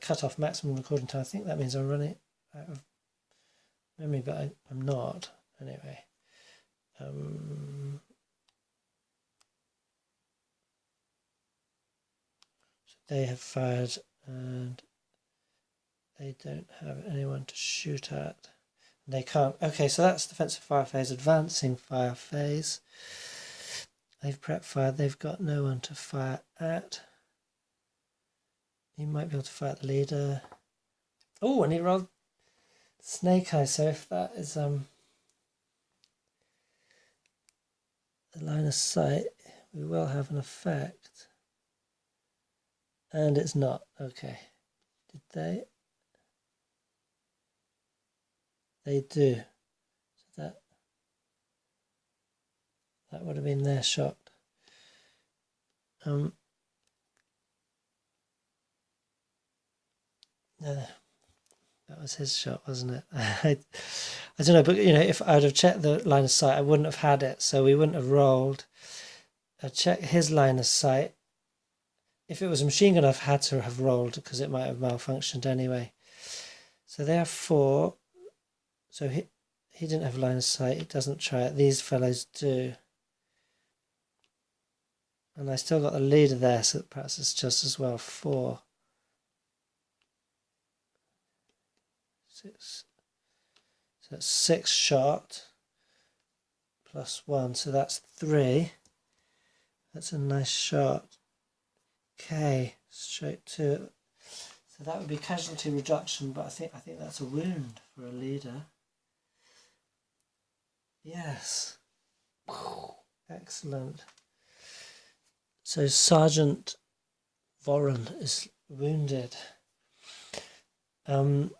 cut off maximum recording time. I think that means I'm running out of memory, but I'm not. Anyway. So they have fired and they don't have anyone to shoot at. They can't. Okay, so that's defensive fire phase. Advancing fire phase. They've prep fired. They've got no one to fire at. He might be able to fire at the leader. Oh, and he rolled snake eye. So if that is the line of sight, we will have an effect. And it's not. Okay. Did they? They do. So that would have been their shot. No, that was his shot, wasn't it? I don't know, but if I would have checked the line of sight, I wouldn't have had it, so we wouldn't have rolled. I'd check his line of sight. If it was a machine gun, I've had to have rolled because it might have malfunctioned anyway. So they have 4. So he didn't have line of sight. He doesn't try it. These fellows do. And I still got the leader there, so perhaps it's just as well 4. 6. So that's 6 shot plus 1, so that's 3. That's a nice shot. Okay, straight to it. So that would be casualty reduction, but I think that's a wound for a leader. Yes. Excellent. So Sergeant Voran is wounded. And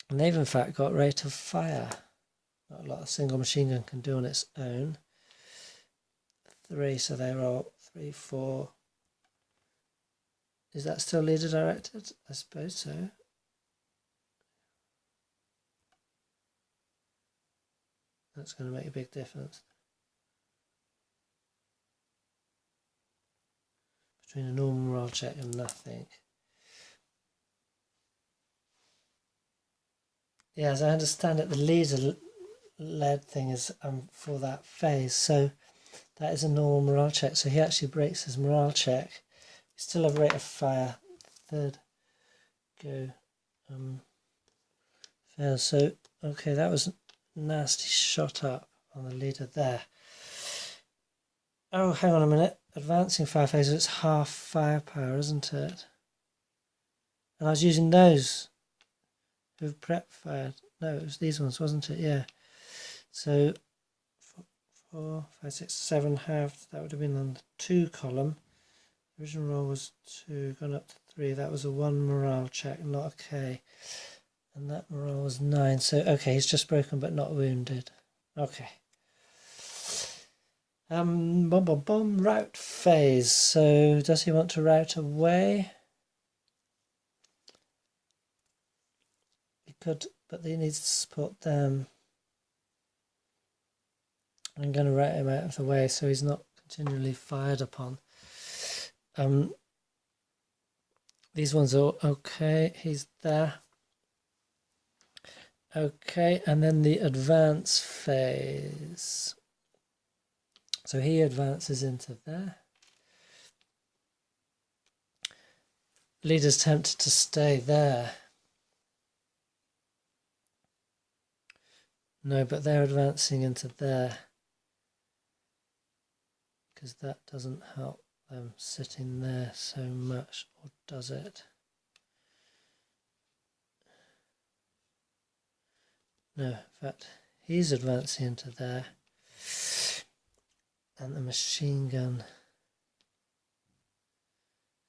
they've in fact got rate of fire. Not a lot a single machine gun can do on its own. 3, so they roll 3, 4. Is that still leader directed? I suppose so. That's going to make a big difference. Between a normal roll check and nothing. Yeah, as I understand it, the leader-led thing is for that phase. So that is a normal morale check. So he actually breaks his morale check. We still have rate of fire. Third go. Fail. So, okay, that was a nasty shot up on the leader there. Oh, hang on a minute. Advancing fire phase, it's half firepower, isn't it? And I was using those who've prep fired. No, it was these ones, wasn't it? Yeah. So 4, 5, 6, 7 halved. That would have been on the 2 column. The original roll was 2, gone up to 3. That was a 1 morale check, not a K. And that morale was 9. So, okay, he's just broken but not wounded. Okay. Route phase. So, does he want to route away? He could, but he needs to support them. I'm going to route him out of the way so he's not continually fired upon. These ones are okay. He's there. Okay, and then the advance phase. So he advances into there. Leader's tempted to stay there. No, but they're advancing into there. Because that doesn't help them sitting there so much, or does it? No, in fact, he's advancing into there. And the machine gun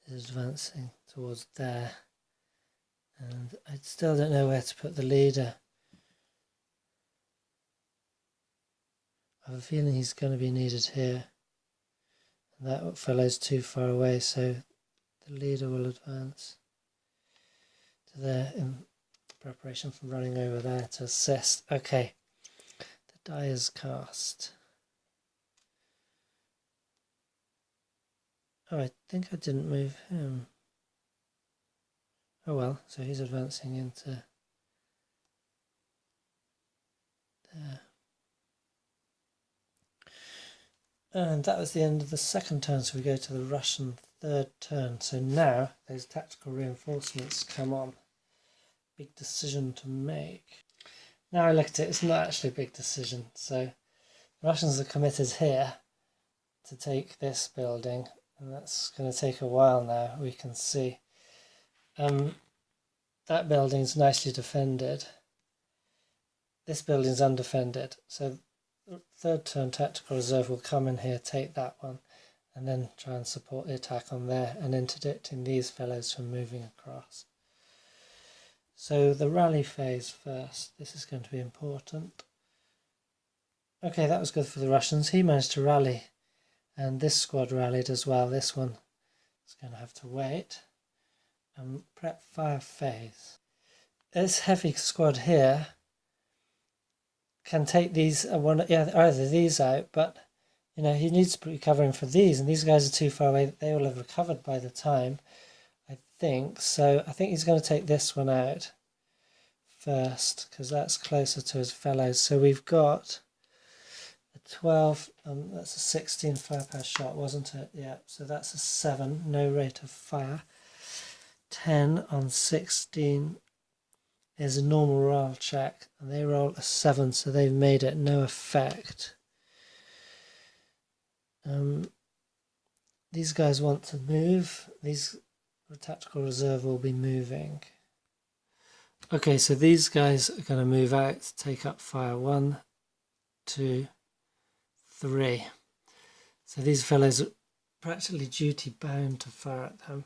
is advancing towards there. And I still don't know where to put the leader. I have a feeling he's going to be needed here. And that fellow's too far away, so the leader will advance to there in preparation for running over there to assist. Okay, the die is cast. Oh, I think I didn't move him. Oh well, so he's advancing into there. And that was the end of the second turn, so we go to the Russian third turn. So now those tactical reinforcements come on. Big decision to make. Now I look at it, it's not actually a big decision. So the Russians are committed here to take this building, and that's going to take a while now, we can see. That building's nicely defended. This building's undefended, so the third turn tactical reserve will come in here, take that one, and then try and support the attack on there and interdicting these fellows from moving across. So the rally phase first, this is going to be important. Okay, that was good for the Russians. He managed to rally, and this squad rallied as well. This one is going to have to wait. Prep fire phase. This heavy squad here can take these either these out, but he needs to be covering for these, and these guys are too far away. They will have recovered by the time, I think. So I think he's going to take this one out first because that's closer to his fellows. So we've got a 12, that's a 16 firepower shot, wasn't it? Yeah, so that's a 7, no rate of fire. 10 on 16 is a normal roll check, and they roll a 7, so they've made it no effect. These guys want to move. The tactical reserve will be moving. Okay, so these guys are going to move out to take up fire. 1, 2, 3. So these fellows are practically duty bound to fire at them,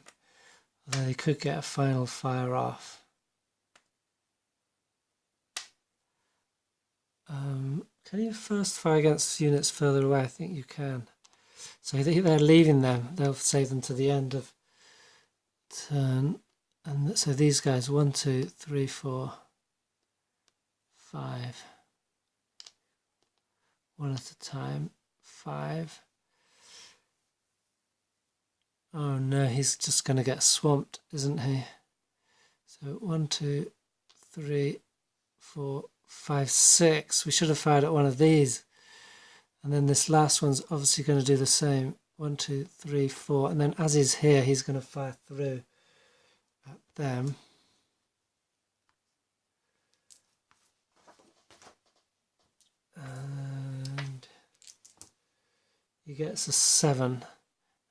although they could get a final fire off. Can you first fire against units further away? I think you can. So they're leaving them. They'll save them to the end of turn. And so these guys, 1, 2, 3, 4, 5. One at a time. 5. Oh no, he's just going to get swamped, isn't he? So 1, 2, 3, 4, 5, 6. We should have fired at one of these. And then this last one's obviously going to do the same. 1, 2, 3, 4. And then as he's here, he's going to fire through at them. And he gets a 7.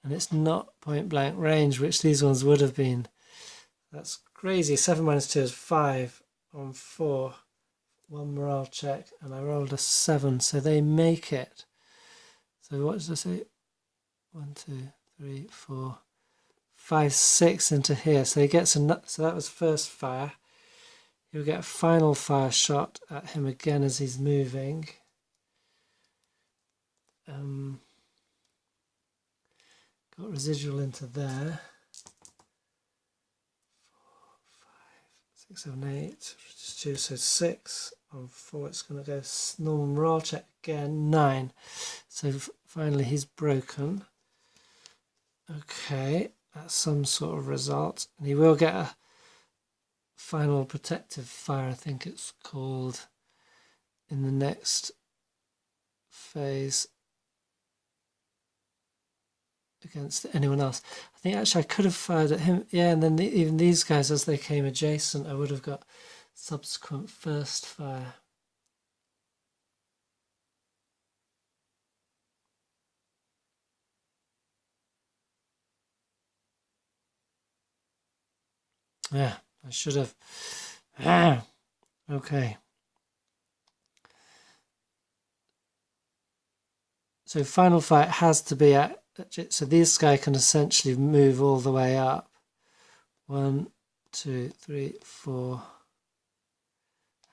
And it's not point blank range, which these ones would have been. That's crazy. 7 minus 2 is 5 on 4. 1 morale check, and I rolled a 7, so they make it. So what did I say? 1, 2, 3, 4, 5, 6 into here. So he gets a. So that was first fire. He'll get a final fire shot at him again as he's moving. Got residual into there. 4, 5, 6, 7, 8. Just 2, so 6 on 4. It's going to go normal morale check again. 9. So finally he's broken. Okay, that's some sort of result. And he will get a final protective fire, I think it's called, in the next phase against anyone else. I think actually I could have fired at him. Yeah, and then even these guys, as they came adjacent, I would have got subsequent first fire. Yeah, I should have. Okay. So final fight has to be at. So this guy can essentially move all the way up. 1, 2, 3, 4.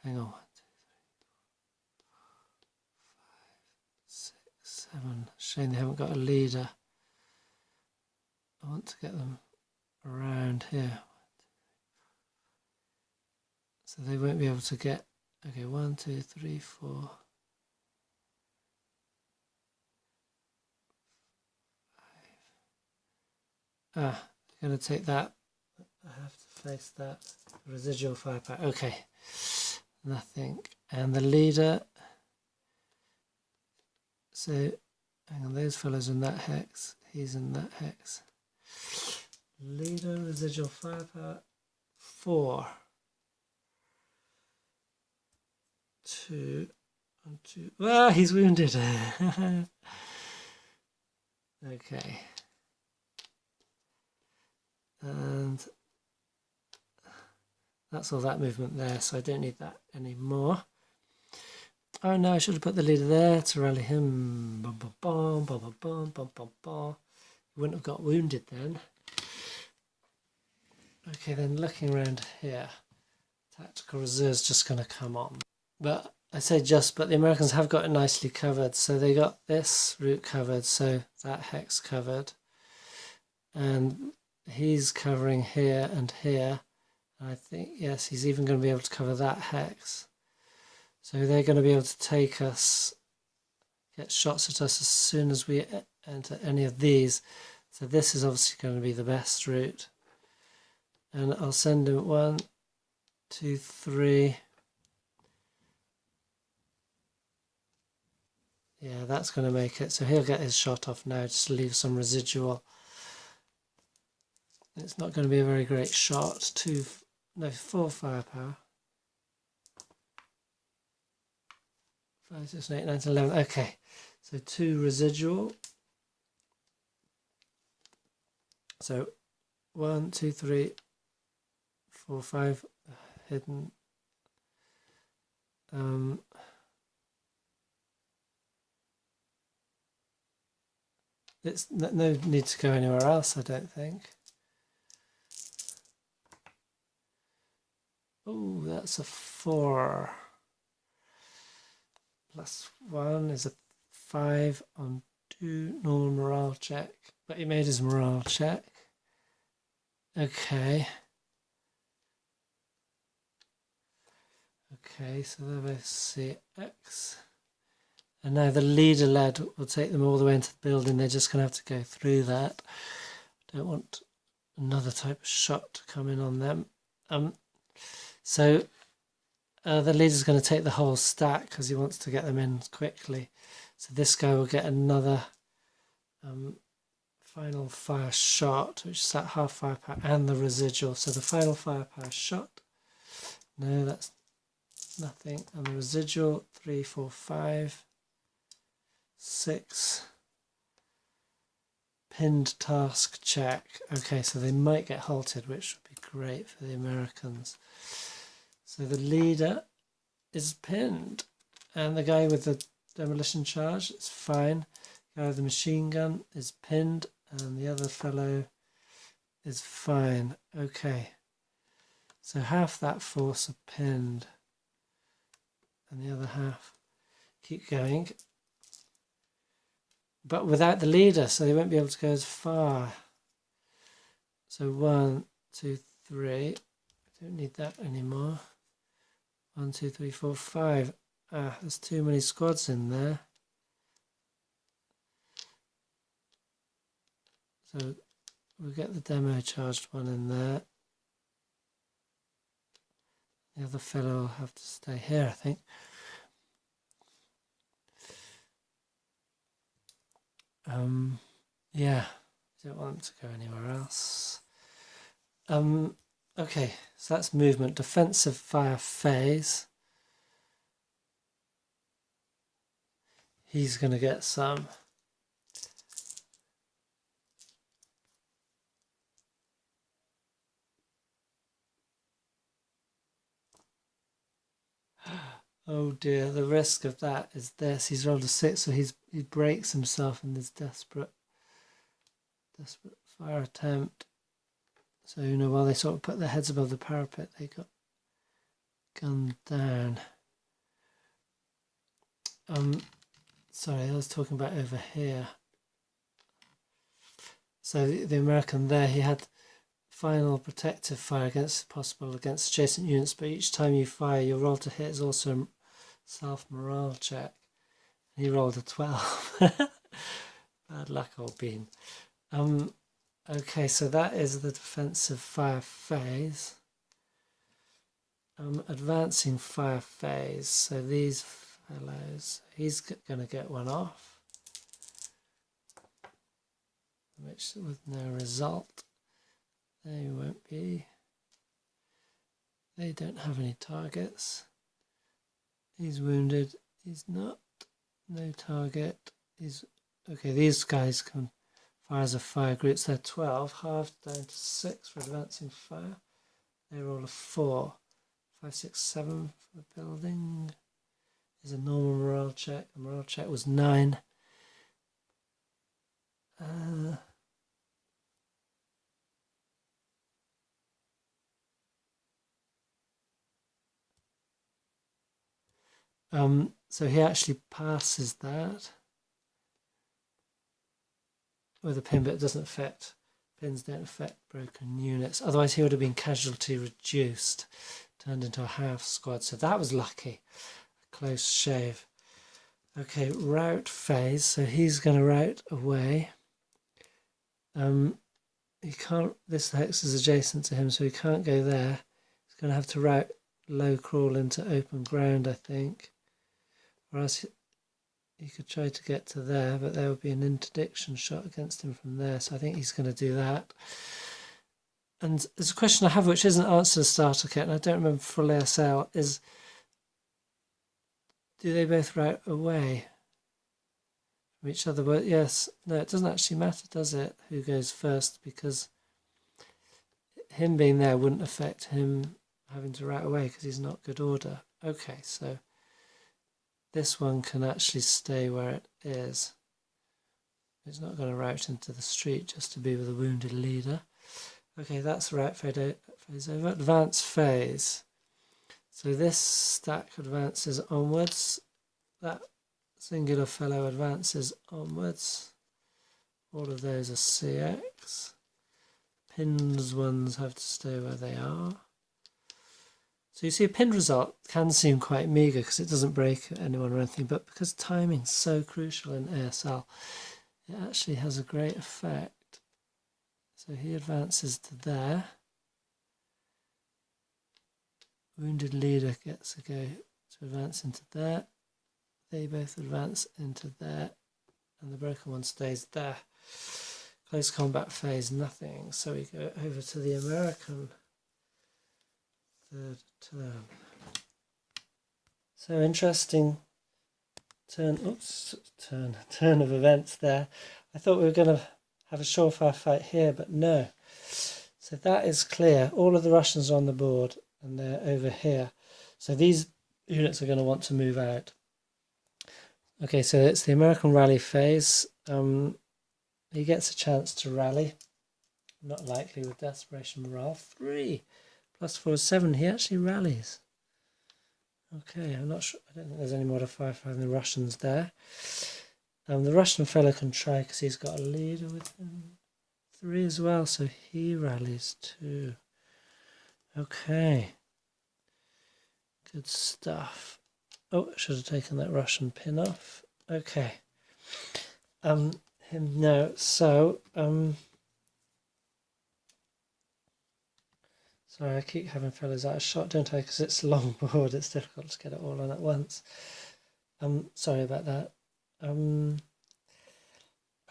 Hang on. 1, 2, 3, 4, 5, 6, 7. Shame they haven't got a leader. I want to get them around here. So they won't be able to get. Okay, 1, 2, 3, 4. 5. They're going to take that. I have to replace that. Residual firepower. Okay. Nothing. And the leader. So, hang on, those fellows in that hex. He's in that hex. Leader, residual firepower, 4. 2. 1, 2. Ah, he's wounded. Okay. And that's all that movement there, so I don't need that anymore. Oh no, I should have put the leader there to rally him. Bum, bum, bum, bum, bum, bum, bum, bum, bum. He wouldn't have got wounded then. Okay, then looking around here, tactical reserve's just going to come on. But I say just, but the Americans have got it nicely covered. So they got this route covered, so that hex covered. And he's covering here and here. And I think, yes, he's even going to be able to cover that hex. So they're going to be able to take us, get shots at us as soon as we enter any of these. So this is obviously going to be the best route. And I'll send him 1, 2, 3. Yeah, that's going to make it. So he'll get his shot off now, just to leave some residual. It's not going to be a very great shot. 4 firepower. 5, 6, 8, 9, 10, 11. Okay, so 2 residual. So 1, 2, 3, 4, 5 hidden. It's no need to go anywhere else, I don't think. Oh, that's a 4. +1 is a 5 on 2 normal morale check. But he made his morale check. Okay. Okay, so they're both CX. And now the leader lead will take them all the way into the building. They're just going to have to go through that. Don't want another type of shot to come in on them. So the leader's going to take the whole stack because he wants to get them in quickly. So this guy will get another final fire shot, which is at half firepower and the residual. So the final firepower shot. No, that's nothing. And the residual 3, 4, 5, 6. Pinned task check. Okay, so they might get halted, which would be great for the Americans. So the leader is pinned, and the guy with the demolition charge is fine. The guy with the machine gun is pinned, and the other fellow is fine. Okay, so half that force are pinned, and the other half keep going. But without the leader, so they won't be able to go as far. So 1, 2, 3. Don't need that anymore. 1, 2, 3, 4, 5. Ah, there's too many squads in there. So we'll get the demo charged one in there. The other fellow will have to stay here, I think. Yeah, I don't want to go anywhere else. Okay, so that's movement. Defensive fire phase. He's going to get some. Oh dear, the risk of that is this. He's rolled a 6, so he breaks himself in this desperate fire attempt. So, while they sort of put their heads above the parapet, they got gunned down. Sorry, I was talking about over here. So the American there, he had final protective fire against adjacent units, but each time you fire, your roll to hit is also a self-morale check. He rolled a 12. Bad luck, old bean. Okay, so that is the defensive fire phase. Advancing fire phase. So these fellows, he's going to get one off, which with no result. They won't be. They don't have any targets. He's wounded. He's not. No target. He's okay. These guys can fire as a fire group. So they're 12, halved down to 6 for advancing fire. They roll a 4. 5, 6, 7 for the building. Is a normal morale check. The morale check was 9. So he actually passes that with a pin, but it doesn't affect. Pins don't affect broken units. Otherwise, he would have been casualty reduced, turned into a half squad. So that was lucky. A close shave. Okay, route phase. So he's going to route away. He can't. This hex is adjacent to him, so he can't go there. He's going to have to route low crawl into open ground, I think. Or else he could try to get to there, but there would be an interdiction shot against him from there. So I think he's going to do that. And there's a question I have which isn't answered in starter kit, and I don't remember full ASL, is do they both route away from each other? But yes, no, it doesn't actually matter, does it, who goes first, because him being there wouldn't affect him having to route away because he's not good order. Okay, so this one can actually stay where it is. It's not going to route into the street just to be with a wounded leader. Okay, that's route phase over. Advance phase. So this stack advances onwards. That singular fellow advances onwards. All of those are CX. Pinned ones have to stay where they are. So you see a pinned result can seem quite meagre because it doesn't break anyone or anything, but because timing's so crucial in ASL, it actually has a great effect. So he advances to there. Wounded leader gets a go to advance into there. They both advance into there, and the broken one stays there. Close combat phase, nothing. So we go over to the American third turn. So interesting turn of events there. I thought we were going to have a surefire fight here, but no. So that is clear. All of the Russians are on the board, and they're over here. So these units are going to want to move out. Okay, so it's the American rally phase. He gets a chance to rally. Not likely with desperation morale. 3 plus 4 is 7. He actually rallies. Okay, I'm not sure. I don't think there's any more to firefight than the Russians there. The Russian fellow can try because he's got a leader with him. 3 as well, so he rallies too. Okay. Good stuff. Oh, I should have taken that Russian pin off. Okay. No, so sorry, I keep having fellows out of shot, don't I? Because it's a long board, it's difficult to get it all on at once. Sorry about that.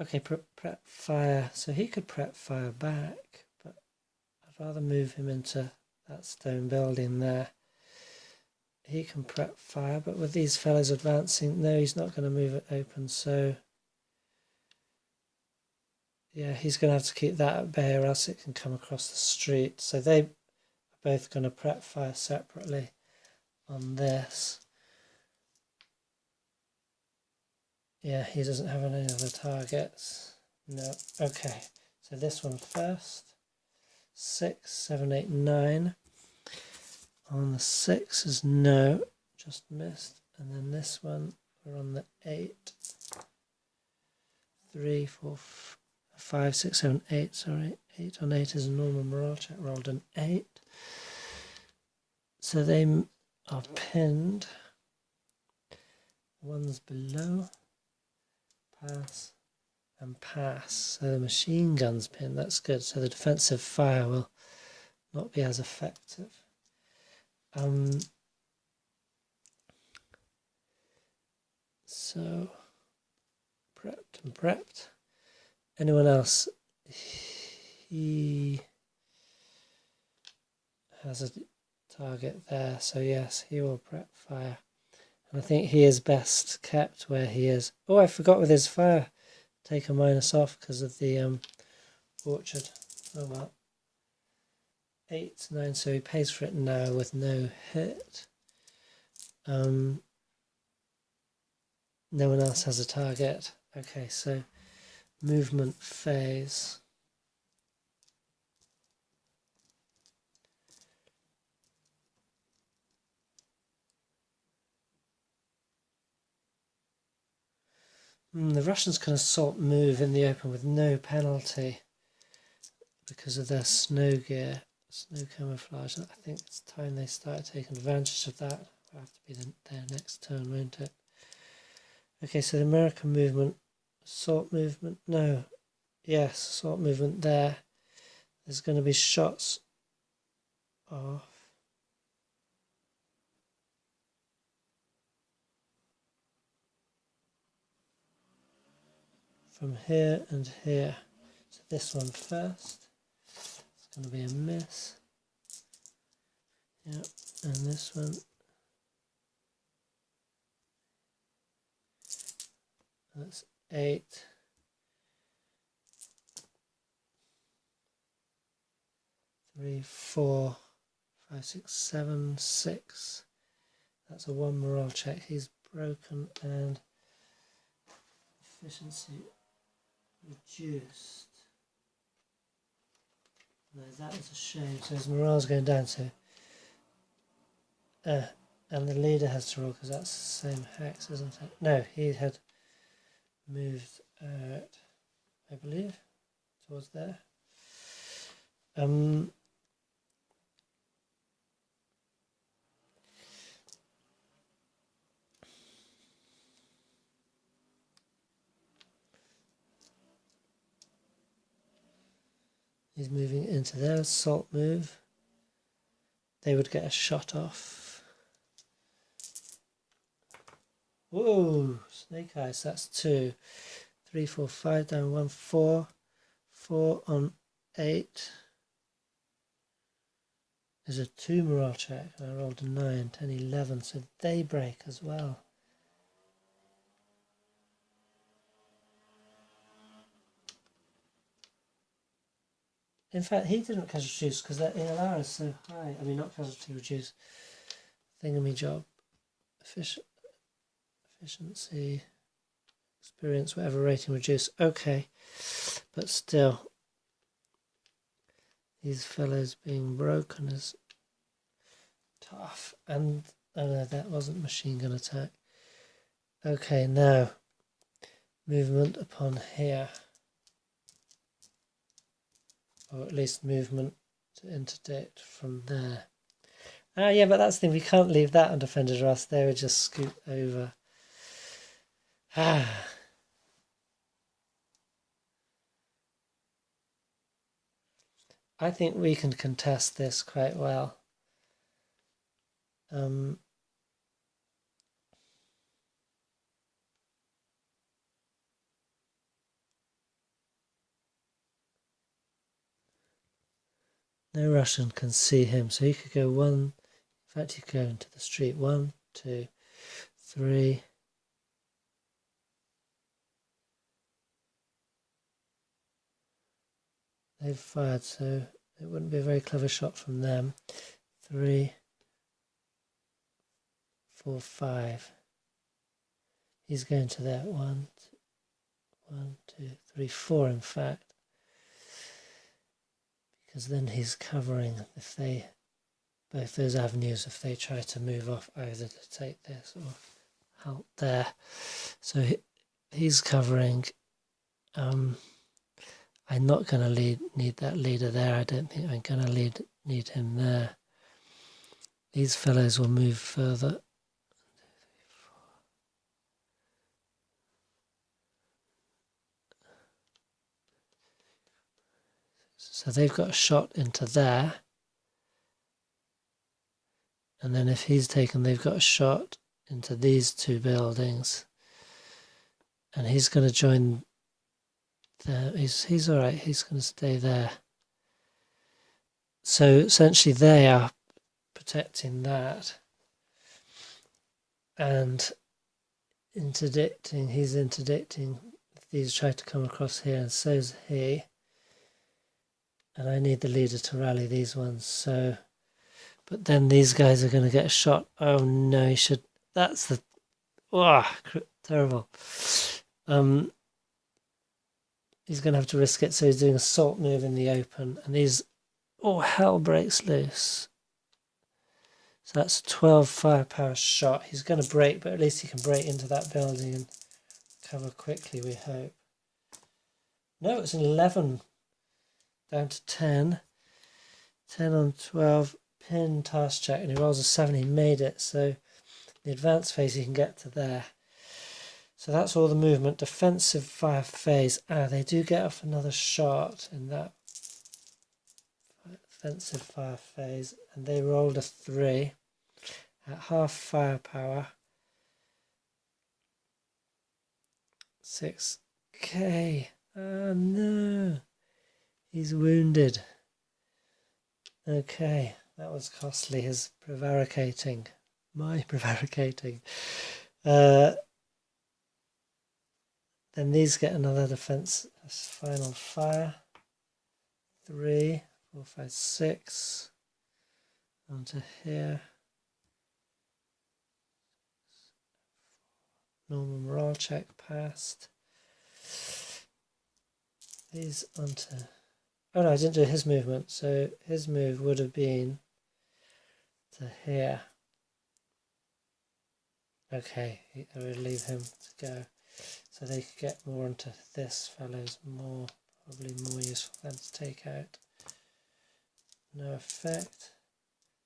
Okay, prep fire. So he could prep fire back, but I'd rather move him into that stone building there. He can prep fire, but with these fellows advancing, no, he's not going to move it open, so yeah, he's going to have to keep that at bay or else it can come across the street. So they are both going to prep fire separately on this. Yeah, he doesn't have any other targets. No. Okay, so this one first. 6, 7, 8, 9. On the 6 is no, just missed. And then this one, we're on the 8. 3, 4, 5, 6, 7, 8, sorry. 8 on 8 is a normal morale check, rolled an 8. So they are pinned. One's below. Pass. and pass. So the machine guns pin, that's good. So the defensive fire will not be as effective. So prepped and prepped. Anyone else? He has a target there, so yes, he will prep fire. And I think he is best kept where he is. Oh, I forgot with his fire. Take a minus off because of the orchard. Oh well. 8, 9, so he pays for it now with no hit. No one else has a target. Okay, so movement phase. The Russians can assault move in the open with no penalty because of their snow gear, snow camouflage. I think it's time they start taking advantage of that. It'll have to be their next turn, won't it? Okay, so the American movement, assault movement, no. Yes, assault movement there. There's going to be shots off. From here and here. So this one first. It's going to be a miss. Yep, and this one. That's 8. 3, 4, 5, 6, 7, 6. That's a 1 morale check. He's broken and efficiency reduced. No, that is a shame. So his morale's going down. So, and the leader has to roll because that's the same hex, isn't it? No, he had moved out, I believe, towards there. He's moving into their assault move. They would get a shot off. Whoa, snake eyes, that's 2. 3, 4, 5 down, 1, 4. 4 on 8. There's a 2 morale check. I rolled a 9, 10, 11, so they break as well. In fact, he didn't casualty reduce because that ALR is so high. I mean, not casualty reduce. Thingamy-job. Efficiency. Experience, whatever rating reduce. Okay. But still. These fellows being broken is tough. And, oh no, that wasn't machine gun attack. Okay, now. Movement upon here. Or at least movement to interdict from there. Yeah, but that's the thing, we can't leave that undefended or else they would just scoot over. I think we can contest this quite well. No Russian can see him, so he could go 1. In fact, he could go into the street. 1, 2, 3. They've fired, so it wouldn't be a very clever shot from them. 3, 4, 5. He's going to that 1, 2, 3, 4, in fact. Because then he's covering if they, both those avenues, if they try to move off either to take this or halt there. So he's covering. I'm not going to need that leader there. I don't think I'm going to need him there. These fellows will move further. 1, 2, 3, 4. So they've got a shot into there. And then if he's taken, they've got a shot into these two buildings. And he's going to join there. He's all right. He's going to stay there. So essentially they are protecting that. And interdicting, he's interdicting. These try to come across here, and so's he. And I need the leader to rally these ones. So, but then these guys are going to get a shot. Oh no, he should. That's the. Oh, terrible. He's going to have to risk it. So he's doing a salt move in the open, and he's. Oh, hell breaks loose. So that's a 12 firepower shot. He's going to break, but at least he can break into that building and cover quickly, we hope. No, it's an 11. Down to 10. 10 on 12. Pin task check, and he rolls a 7. He made it. So the advanced phase he can get to there. So that's all the movement. Defensive fire phase. They do get off another shot in that defensive fire phase, and they rolled a 3 at half firepower. 6k. Oh no, he's wounded. Okay, that was costly. His prevaricating, my prevaricating. Then these get another defense. Final fire. 3, 4, 5, 6. Onto here. Normal morale check passed. These onto. Oh no, I didn't do his movement. So his move would have been to here. Okay, I would leave him to go. So they could get more onto this fellow's more, probably more useful than to take out. No effect.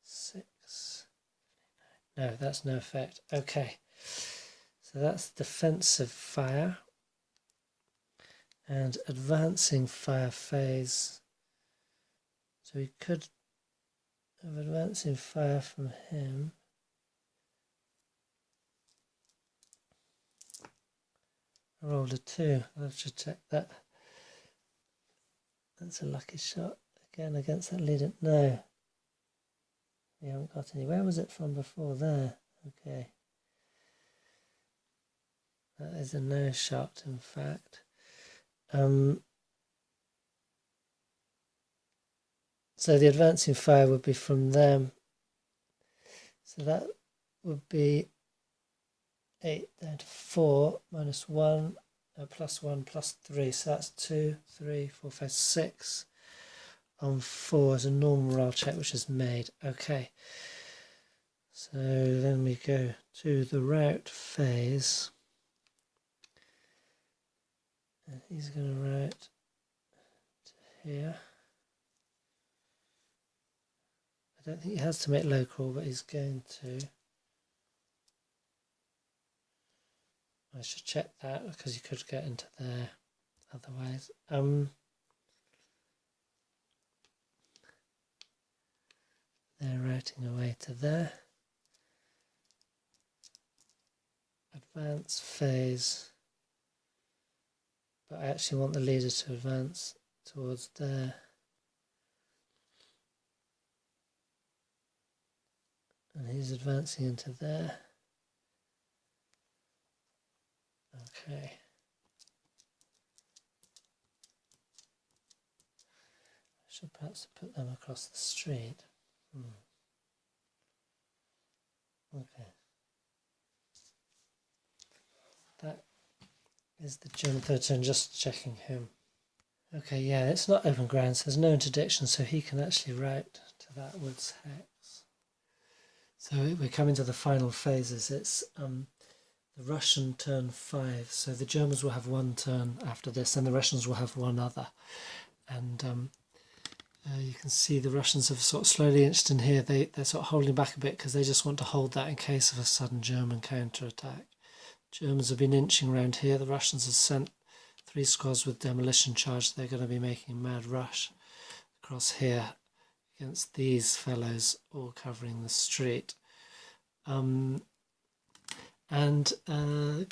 6. No, that's no effect. Okay. So that's defensive fire. And advancing fire phase. So we could have advancing fire from him. I rolled a 2. I'll have to check that. That's a lucky shot. Again against that leader. No. We haven't got any. Where was it from before? There. Okay. That is a no shot, in fact. So the advancing fire would be from them. So that would be 8 down to 4 minus 1, plus 1 plus 3. So that's 2, 3, 4, 5, 6 on 4 as a normal roll check, which is made. Okay. So then we go to the route phase. And he's going to route to here. I don't think he has to make local, but he's going to. I should check that because you could get into there otherwise. They're routing away to there. Advance phase. But I actually want the leader to advance towards there. And he's advancing into there. Okay. I should perhaps put them across the street. Okay. That is the German third turn, just checking him. Okay, yeah, it's not open ground, so there's no interdiction, so he can actually route to that woods hex. So we're coming to the final phases. It's the Russian turn 5, so the Germans will have one turn after this, and the Russians will have one other. And you can see the Russians have sort of slowly inched in here. They're sort of holding back a bit because they just want to hold that in case of a sudden German counterattack. Germans have been inching around here. The Russians have sent 3 squads with demolition charge. They're going to be making a mad rush. across here against these fellows all covering the street.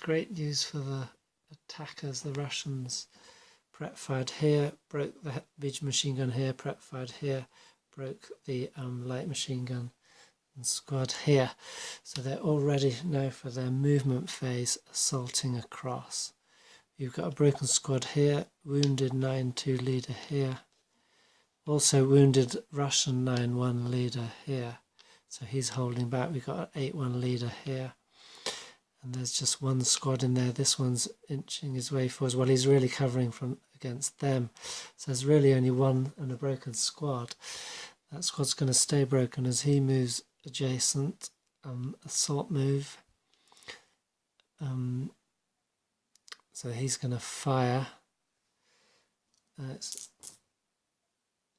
Great news for the attackers, the Russians. Prep fired here, broke the heavy machine gun here, prep fired here, broke the light machine gun and squad here. So they're all ready now for their movement phase, assaulting across. You've got a broken squad here, wounded 9-2 leader here. Also wounded Russian 9-1 leader here. So he's holding back. We've got an 8-1 leader here. And there's just one squad in there. This one's inching his way forwards. Well, he's really covering from against them. So there's really only one and a broken squad. That squad's going to stay broken as he moves adjacent. Assault move. So he's going to fire. It's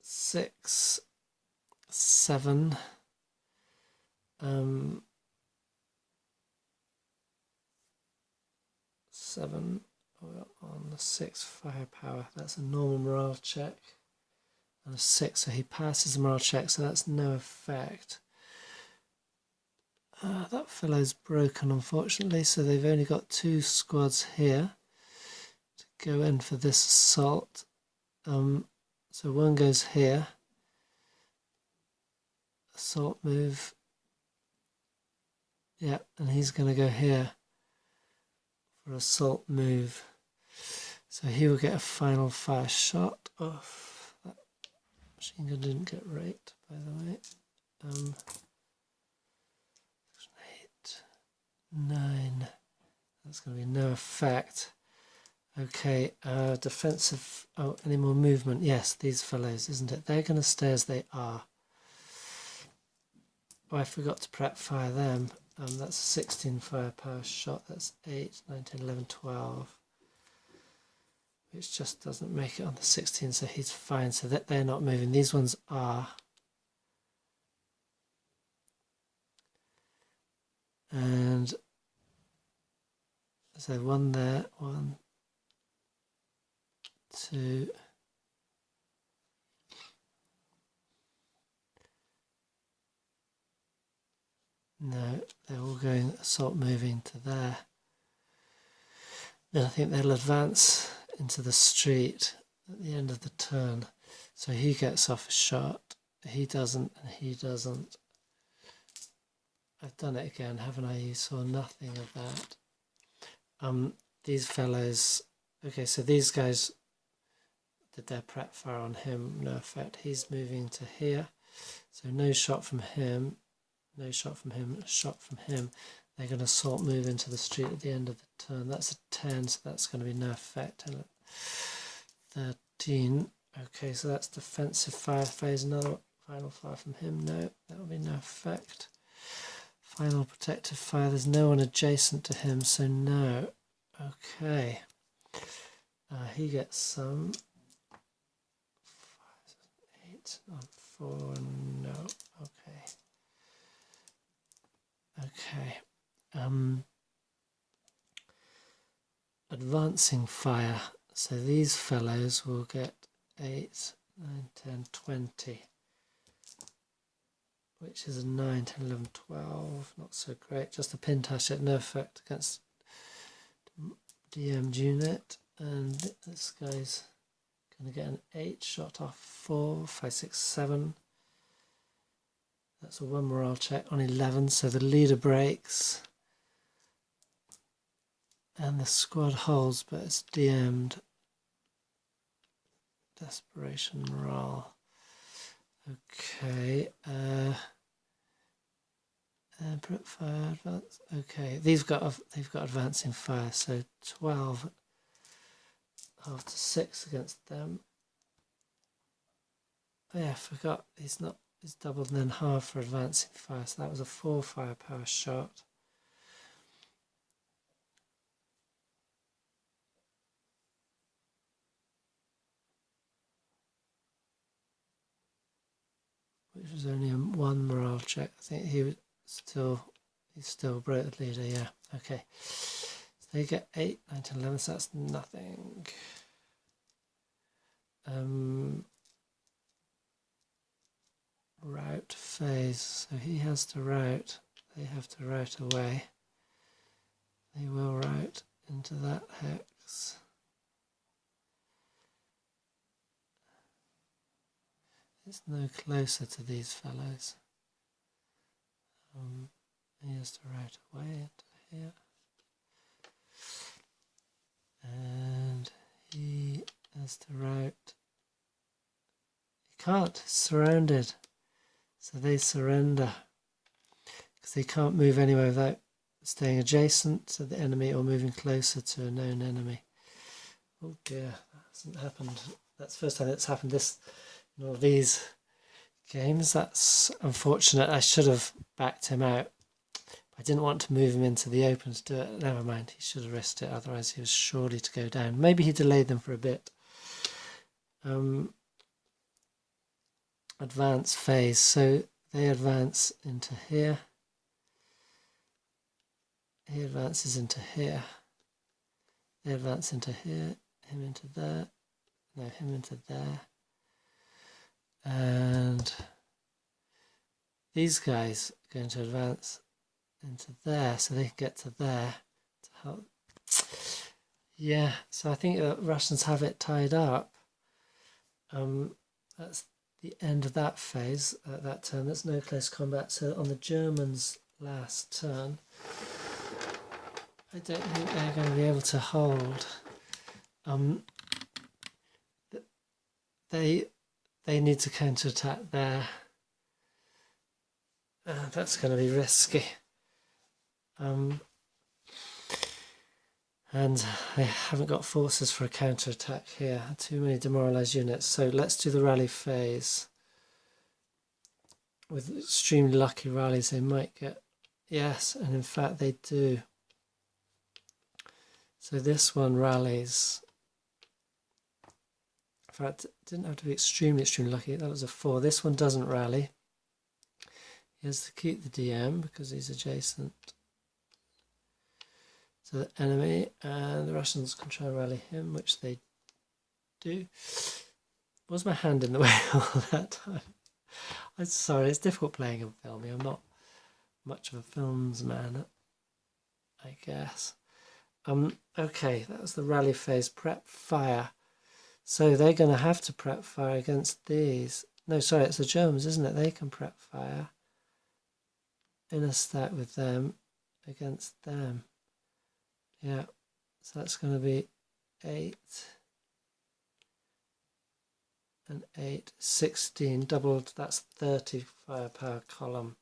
6, 7. 7 on the 6 firepower. That's a normal morale check. And a 6, so he passes the morale check, so that's no effect. That fellow's broken, unfortunately, so they've only got 2 squads here to go in for this assault. So one goes here. Assault move. Yeah, and he's going to go here for assault move. So he will get a final fire shot off. That machine gun didn't get raked, by the way. 8, 9. That's going to be no effect. Okay, defensive. Oh, any more movement? Yes, these fellows, isn't it? They're going to stay as they are. Oh, I forgot to prep fire them. That's a 16 firepower shot. That's 8, 9, 10, 11, 12. Which just doesn't make it on the 16, so he's fine. So that they're not moving. These ones are. And so one there, 1, 2. No, they're all going assault moving to there. Then I think they'll advance into the street at the end of the turn. So he gets off a shot. He doesn't, and he doesn't. I've done it again, haven't I? You saw nothing of that. These fellows. Okay, so these guys did their prep fire on him. No effect. He's moving to here. So no shot from him. No shot from him, a shot from him. They're going to assault move into the street at the end of the turn. That's a 10, so that's going to be no effect. 13. Okay, so that's defensive fire phase. Another final fire from him. No, that will be no effect. Final protective fire. There's no one adjacent to him, so no. Okay. He gets some. 5, 8 on 4. No. Okay. Okay. Advancing fire. So these fellows will get 8, 9, 10, 20. Which is a 9, 10, 11, 12. Not so great. Just a pin touch at no effect against DM'd unit. And this guy's going to get an 8 shot off 4, 5, 6, 7. That's a 1 morale check on 11, so the leader breaks. And the squad holds, but it's DM'd. Desperation morale. Okay. Prep fire, advance. Okay, they've got advancing fire, so 12 after 6 against them. Oh yeah, I forgot he's doubled and then half for advancing fire, so that was a 4 firepower shot. Which was only a 1 morale check. I think he's still broke leader, yeah. Okay. So they get 8, 9, 10, 11, so that's nothing. route phase. So he has to route, they have to route away. They will route into that hex. It's no closer to these fellows. He has to route away into here. And he has to route. He can't, it's surrounded. So they surrender. Because they can't move anywhere without staying adjacent to the enemy or moving closer to a known enemy. Oh dear, that hasn't happened. That's the first time it's happened in all these games. That's unfortunate. I should have backed him out. I didn't want to move him into the open to do it. Never mind, he should have risked it, otherwise he was surely to go down. Maybe he delayed them for a bit. Advance phase, so they advance into here. He advances into here. They advance into here, him into there, no, him into there. And these guys are going to advance into there, so they can get to there to help. Yeah, so I think the Russians have it tied up. That's the end of that phase, that turn. That's no close combat. So on the Germans' last turn, I don't think they're going to be able to hold. They need to counterattack there. That's going to be risky. And they haven't got forces for a counterattack here. Too many demoralised units. So let's do the rally phase. With extremely lucky rallies, they might get... Yes, and in fact they do. So this one rallies. In fact, it didn't have to be extremely lucky. That was a 4. This one doesn't rally. He has to keep the DM because he's adjacent to the enemy, and the Russians can try and rally him, which they do. Was my hand in the way all that time? I'm sorry, it's difficult playing and filming. I'm not much of a films man, I guess. Okay, that was the rally phase. Prep fire. So they're going to have to prep fire against these. No, sorry, it's the Germans, isn't it? They can prep fire in a stack with them against them. Yeah, so that's going to be 8 and 8, 16, doubled, that's 30 firepower column,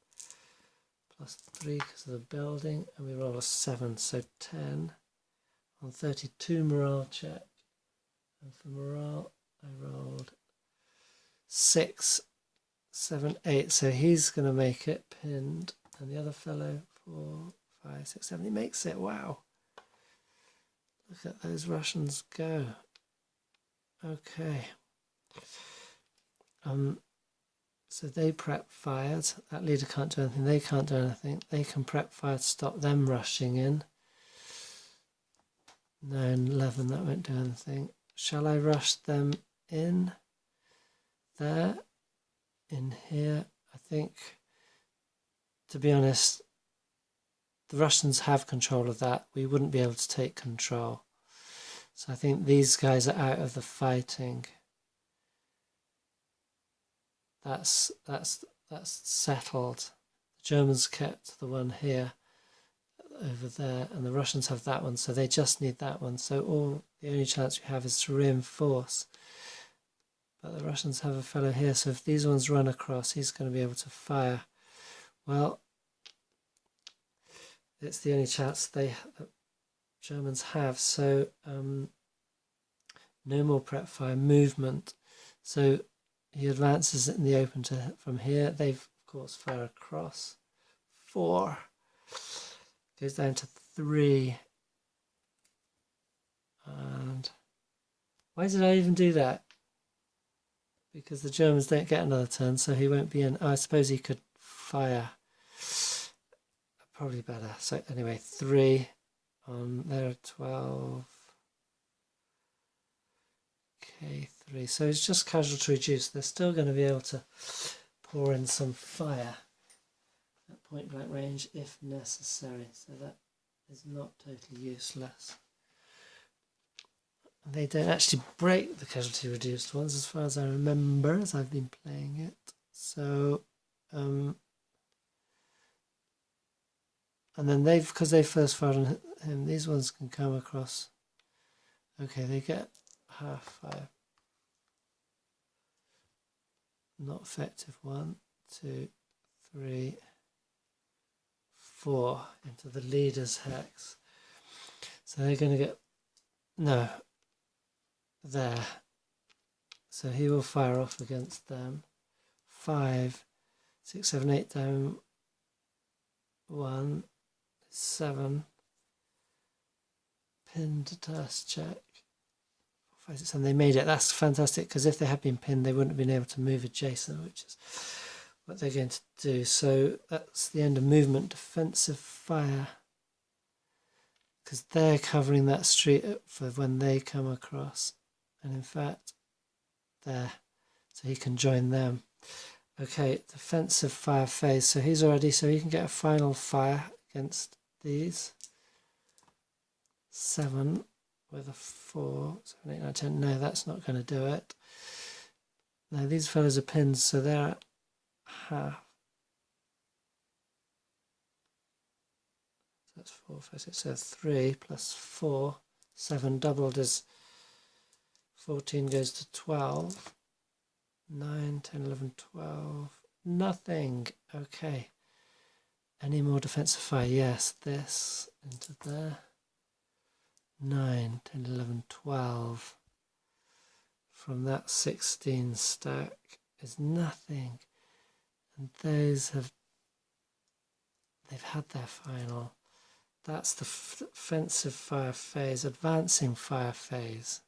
plus 3 because of the building, and we roll a 7, so 10 on 32 morale check. And for morale, I rolled 6, 7, 8, so he's going to make it pinned, and the other fellow 4, 5, 6, 7, he makes it. Wow. Look at those Russians go. Okay. So they prep fired. That leader can't do anything. They can't do anything. They can prep fire to stop them rushing in. 9, 11, that won't do anything. Shall I rush them in? There. In here. I think, to be honest, the Russians have control of that. We wouldn't be able to take control. So I think these guys are out of the fighting. That's settled. The Germans kept the one here, over there, and the Russians have that one, so they just need that one. So the only chance we have is to reinforce. But the Russians have a fellow here, so if these ones run across, he's going to be able to fire. Well, it's the only chance that Germans have. So no more prep fire, movement. So he advances in the open from here. They of course fire across. 4 goes down to 3. And why did I even do that? Because the Germans don't get another turn, so he won't be in. I suppose he could fire. Probably better. So anyway, 3 on there, 12. Okay, 3. So it's just casualty reduced. They're still going to be able to pour in some fire at point blank range if necessary. So that is not totally useless. They don't actually break the casualty reduced ones as far as I remember, as I've been playing it. So, and then because they first fired on him, these ones can come across. Okay, they get half fire. Not effective. 1, 2, 3, 4 into the leader's hex. So they're going to get, no, there. So he will fire off against them. 5, 6, 7, 8 down. 1, 7. Pinned to task check. 5, 6, 7. They made it. That's fantastic, because if they had been pinned, they wouldn't have been able to move adjacent, which is what they're going to do. So that's the end of movement. Defensive fire, because they're covering that street for when they come across, and in fact there, so he can join them. Okay, defensive fire phase, so he's already, so he can get a final fire against these. 7 with a 4, 7, 8, 9, 10. No, that's not going to do it. No, these fellows are pinned, so they're at half. So that's 4, 5, 6, so 3 plus 4, 7 doubled is 14 goes to 12. 9, 10, 11, 12. Nothing. Okay. Any more defensive fire? Yes, this into there. 9, 10, 11, 12. From that 16 stack is nothing. And those have, they've had their final. That's the offensive fire phase, advancing fire phase.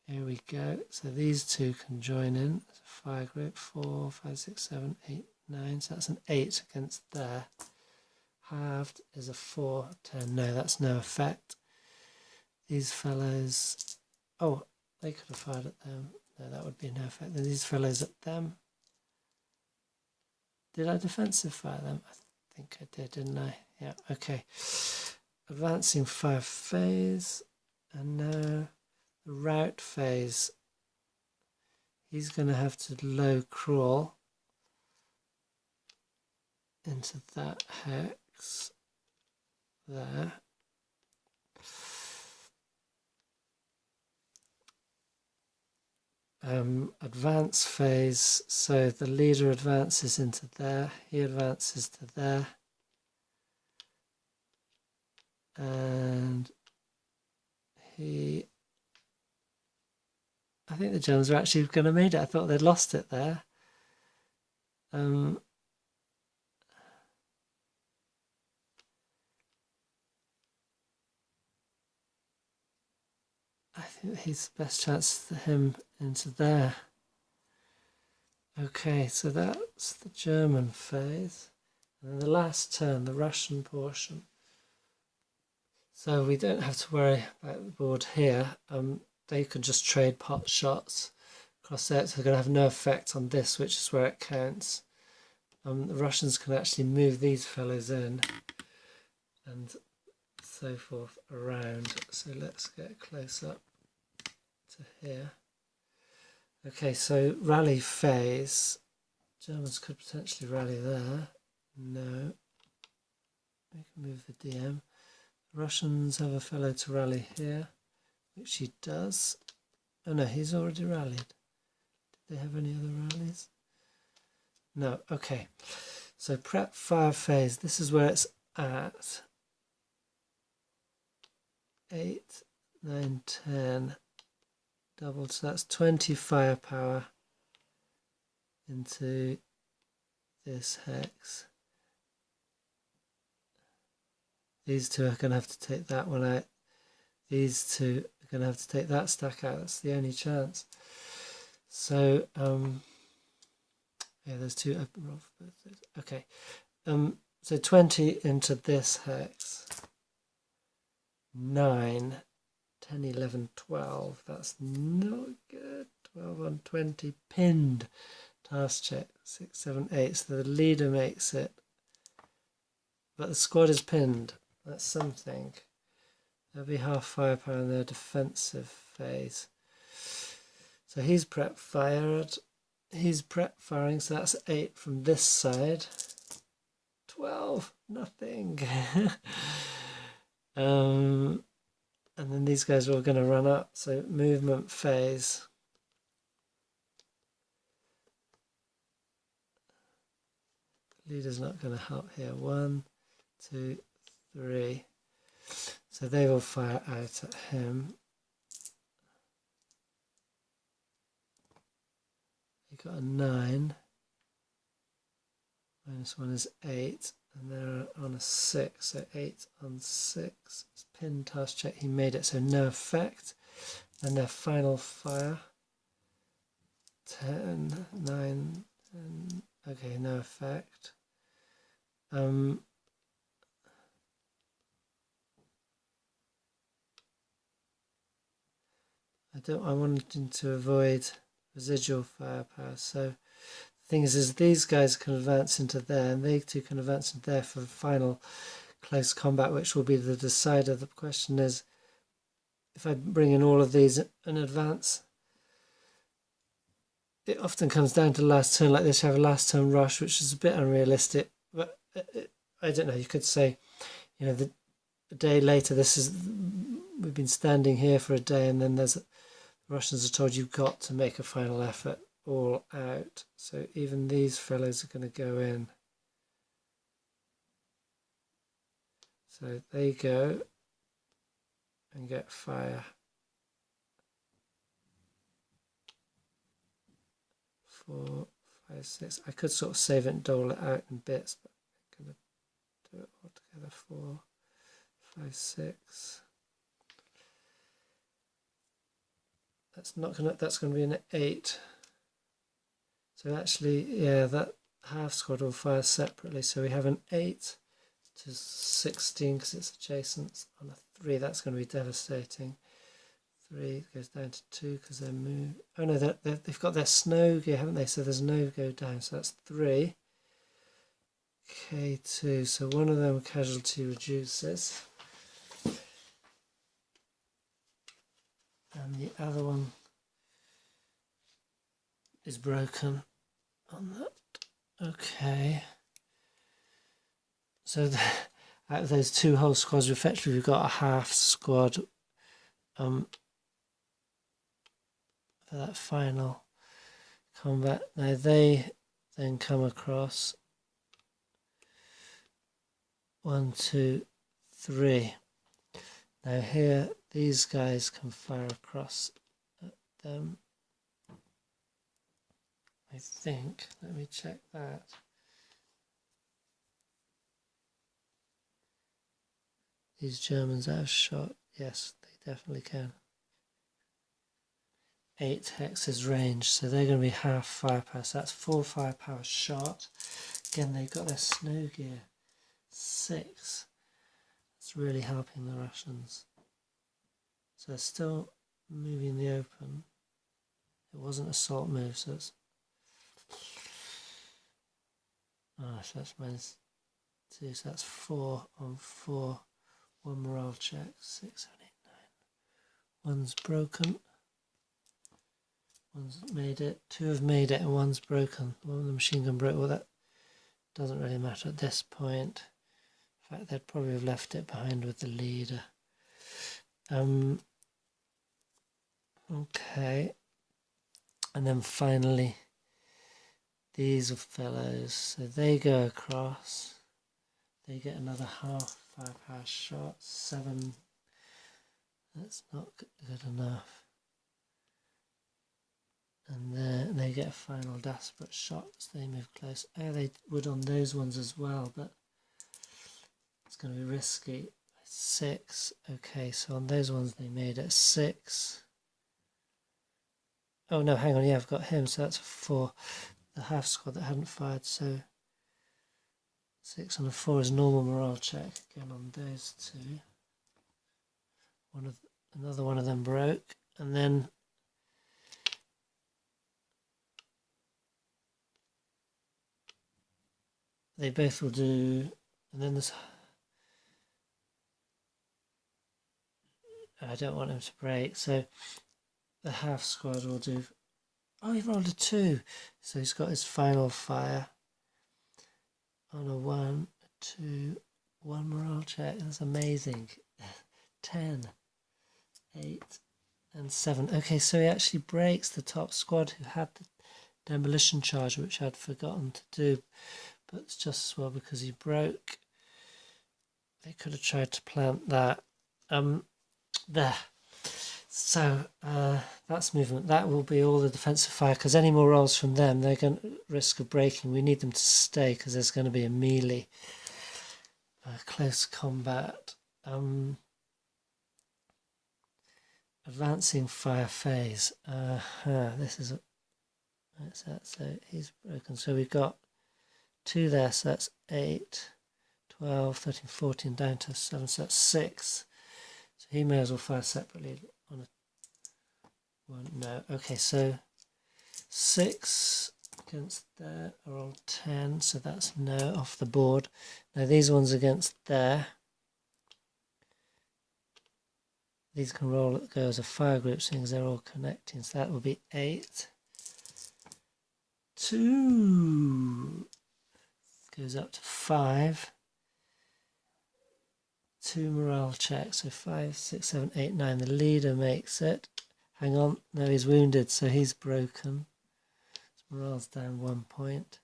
Here we go. So these two can join in as a fire group. 4, 5, 6, 7, 8, 9. So that's an 8 against there. Halved is a 4, 10. No, that's no effect. These fellows, oh, they could have fired at them. No, that would be no effect. Then these fellows at them. Did I defensive fire them? I think I did, didn't I? Yeah, okay. Advancing fire phase. And now the route phase. He's going to have to low crawl into that hex there. Advance phase, so the leader advances into there, he advances to there, and he, I think the Germans are actually going to make it. I thought they'd lost it there. I think he's the best chance to him into there. Okay, so that's the German phase. And then the last turn, the Russian portion. So we don't have to worry about the board here. They can just trade pot shots across there. So they're going to have no effect on this, which is where it counts. The Russians can actually move these fellows in and so forth around. So let's get close up to here. Okay, so rally phase. Germans could potentially rally there. No. We can move the DM. Russians have a fellow to rally here, which he does. Oh no, he's already rallied. Did they have any other rallies? No, okay. So prep fire phase, this is where it's at. 8, 9, 10. Doubled, so that's 20 firepower into this hex. These two are going to have to take that one out. These two are going to have to take that stack out. That's the only chance. So, yeah, there's two open roll for both those. Okay. So 20 into this hex. 9, 10, 11, 12. That's not good. 12 on 20. Pinned. task check. 6, 7, 8. So the leader makes it. But the squad is pinned. That's something. There'll be half firepower in their defensive phase. So he's prep fired. He's prep firing, so that's 8 from this side. 12, nothing. And then these guys are all going to run up. So movement phase. Leader's not going to help here. 1, 2, 3. So they will fire out at him. He got a 9. -1 is 8. And they're on a 6. So 8 on 6. It's pin task check. He made it, so no effect. Then their final fire. 10, 9, 10. Okay, no effect. I wanted to avoid residual firepower. So the thing is these guys can advance into there, and they too can advance into there for final close combat, which will be the decider. The question is, if I bring in all of these in advance, it often comes down to last turn like this. You have a last turn rush, which is a bit unrealistic, but I don't know. You could say, you know, a day later, we've been standing here for a day, and then the Russians are told you've got to make a final effort all out. So even these fellows are going to go in. So they go and get fire. 4, 5, 6. I could sort of save it and dole it out in bits, but I'm going to do it all together. 4, 5, 6. That's going to be an 8. So actually, yeah, that half squad will fire separately. So we have an 8 to 16 because it's adjacent. On a 3, that's going to be devastating. 3 goes down to 2 because they're moved. Oh no, they've got their snow gear, haven't they? So there's no go down. So that's 3. K2. So one of them casualty reduces. And the other one is broken on that. Okay. So out of those 2 whole squads, effectively we've got a half squad for that final combat. Now they then come across 1, 2, 3. Now here these guys can fire across at them. I think. Let me check that. These Germans out of shot. Yes, they definitely can. 8 hexes range, so they're going to be half firepower. So that's 4 firepower shot. Again, they've got their snow gear. 6. It's really helping the Russians. So they're still moving in the open. It wasn't an assault move, so it's... so that's -2, so that's 4 on 4. 1 morale check. 6, 7, 8, 9. One's broken. One's made it. 2 have made it and one's broken. One of the machine gun broke. Well, that doesn't really matter at this point. In fact, they'd probably have left it behind with the leader. Okay. And then finally, these fellows. So they go across. They get another half firepower shot. 7. That's not good enough. And then they get a final desperate shot as they move close. Oh, they would on those ones as well, but it's going to be risky. 6. Okay, so on those ones they made it 6. Oh no, hang on, yeah, I've got him, so that's 4. The half squad that hadn't fired, so 6 on a 4 is normal morale check. Again on those 2. Another one of them broke, and then they both will do, and then there's, I don't want him to break, so the half squad will do, oh, he rolled a 2, so he's got his final fire on a 1, a 2, 1 morale check. That's amazing. 10, 8, and 7. Okay, so he actually breaks the top squad who had the demolition charge, which I'd forgotten to do, but it's just as well because he broke. They could have tried to plant that. There. So that's movement. That will be all the defensive fire, because any more rolls from them, they're going to risk of breaking. We need them to stay because there's going to be a melee, close combat. Advancing fire phase. This is that's that. So he's broken. So we've got 2 there. So that's 8, 12, 13, 14 down to 7. So that's 6. So he may as well fire separately on a 1. No. Okay. So 6 against there are all 10. So that's no off the board. Now these ones against there. These can roll, go as a fire group, seeing as they're all connecting. So that will be 8. 2 goes up to 5. 2 morale checks. So 5, 6, 7, 8, 9. The leader makes it. Hang on. No, he's wounded, so he's broken. His morale's down 1 point.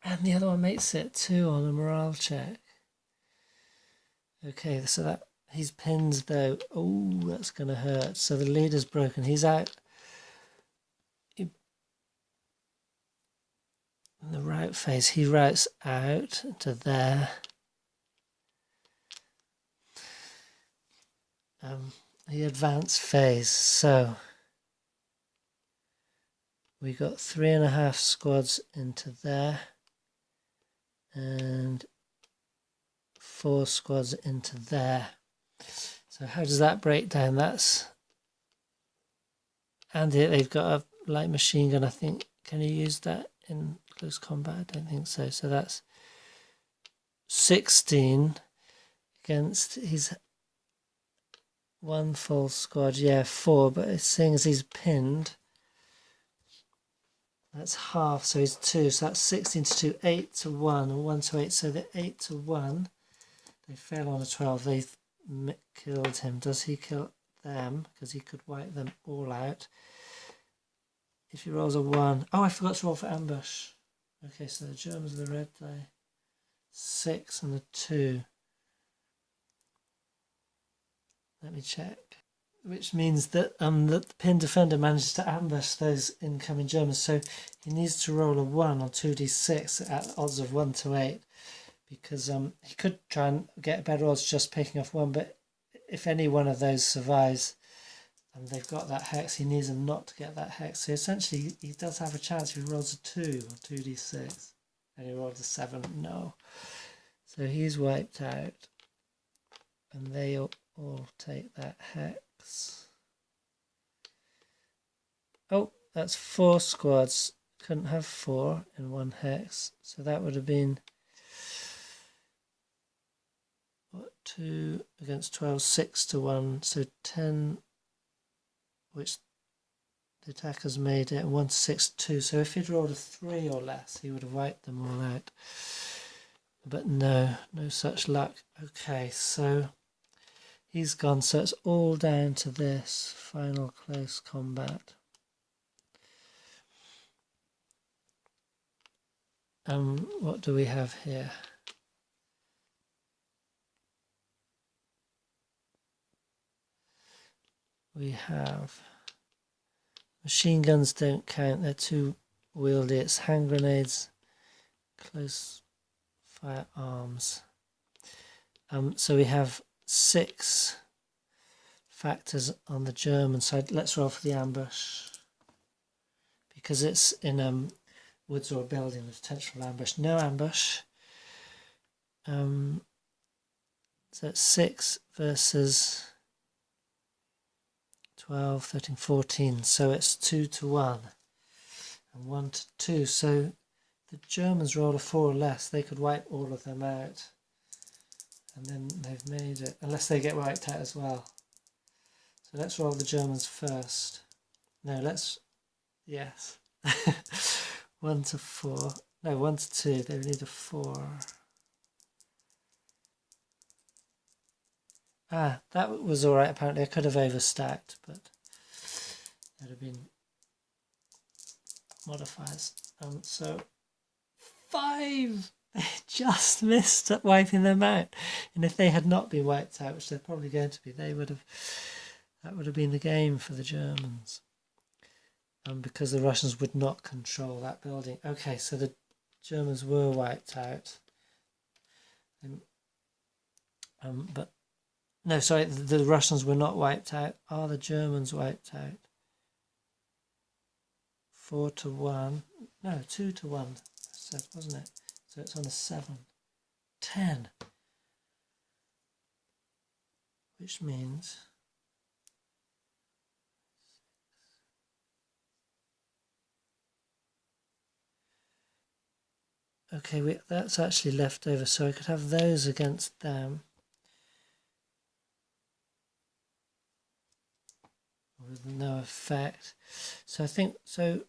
And the other one makes it 2 on a morale check. Okay, so that he's pinned though. Oh, that's going to hurt. So the leader's broken. He's out. In the route phase, he routes out to there. The advanced phase. So we got 3.5 squads into there, and 4 squads into there. So how does that break down? That's, and they've got a light machine gun, I think. Can you use that in close combat? I don't think so. So that's 16 against his 1 full squad. Yeah, 4, but it's seeing as he's pinned, that's half, so he's 2. So that's 16 to 2, 8 to 1, or 1 to 8. So the 8 to 1, they fail on a 12. They've killed him. Does he kill them? Because he could wipe them all out. If he rolls a 1. Oh, I forgot to roll for ambush. Okay, so the Germans are the red die. 6 and a 2. Let me check. Which means that the pinned defender manages to ambush those incoming Germans. So he needs to roll a 1 on 2d6 at odds of 1 to 8. Because he could try and get better odds just picking off 1, but if any one of those survives and they've got that hex, he needs them not to get that hex. So essentially he does have a chance if he rolls a 2 or 2d6 and he rolls a 7. No. So he's wiped out and they all take that hex. Oh, that's 4 squads. Couldn't have 4 in 1 hex. So that would have been 2 against 12, 6 to 1, so 10, which the attackers made it, 1 to 6 to 2. So if he'd rolled a 3 or less, he would have wiped them all out. But no such luck. Okay, so he's gone. So it's all down to this final close combat. What do we have here? We have machine guns don't count, they're too wieldy. It's hand grenades, close fire arms. So we have 6 factors on the German side. Let's roll for the ambush. Because it's in woods or a building, the potential ambush. No ambush. So it's 6 versus 12, 13, 14. So it's 2 to 1. and 1 to 2. So the Germans roll a 4 or less, they could wipe all of them out. And then they've made it, unless they get wiped out as well. So let's roll the Germans first. No, let's, yes. 1 to 4. No, 1 to 2. They need a 4. Ah, that was alright apparently. I could have overstacked, but there'd have been modifiers. So 5! They just missed at wiping them out. And if they had not been wiped out, which they're probably going to be, that would have been the game for the Germans. Because the Russians would not control that building. Okay, so the Germans were wiped out. But no, sorry, the Russians were not wiped out. Are the Germans wiped out? 4 to 1. No, 2 to 1. Said, wasn't it? So it's on a 7. 10. Which means okay, that's actually left over, so I could have those against them with no effect. So I think, so